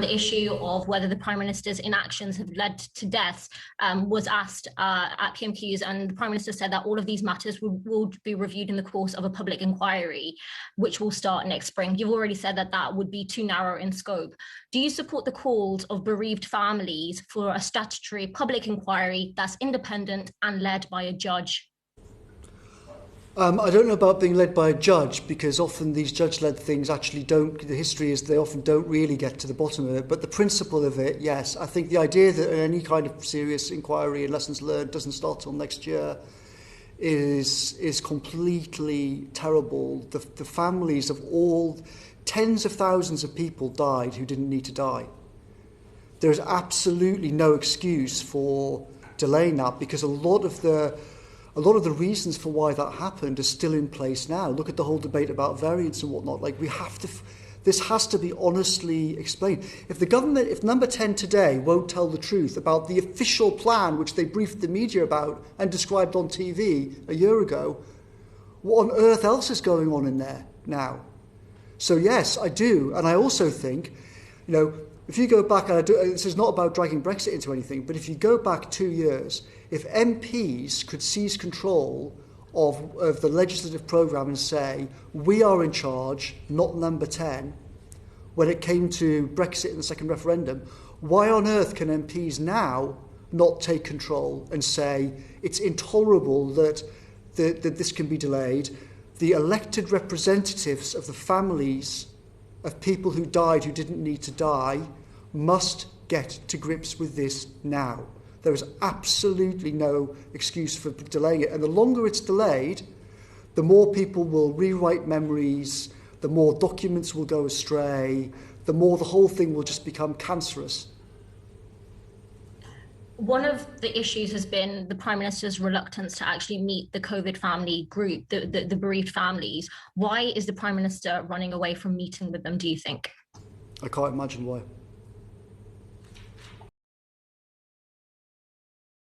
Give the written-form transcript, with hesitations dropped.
the issue of whether the Prime Minister's inactions have led to deaths was asked at PMQs, and the Prime Minister said that all of these matters will be reviewed in the course of a public inquiry, which will start next spring. You've already said that that would be too narrow in scope. Do you support the calls of bereaved families for a statutory public inquiry that's independent and led by a judge? I don't know about being led by a judge, because often these judge-led things actually don't, the history is they often don't really get to the bottom of it. But the principle of it, yes. I think the idea that any kind of serious inquiry and lessons learned doesn't start till next year is completely terrible. The families of all, tens of thousands of people died who didn't need to die. There's absolutely no excuse for delaying that, because a lot of the reasons for why that happened are still in place now. Look at the whole debate about variants and whatnot. Like, this has to be honestly explained. If the government, if Number 10 today won't tell the truth about the official plan, which they briefed the media about and described on TV a year ago, what on earth else is going on in there now? So yes, I do. And I also think, if you go back, and this is not about dragging Brexit into anything, but if you go back 2 years, if MPs could seize control of the legislative programme and say, we are in charge, not Number 10, when it came to Brexit and the second referendum, why on earth can MPs now not take control and say it's intolerable that this can be delayed? The elected representatives of the families of people who died who didn't need to die must get to grips with this now. There is absolutely no excuse for delaying it. And the longer it's delayed, the more people will rewrite memories, the more documents will go astray, the more the whole thing will just become cancerous. One of the issues has been the Prime Minister's reluctance to actually meet the COVID family group, the bereaved families. Why is the Prime Minister running away from meeting with them, do you think? I can't imagine why.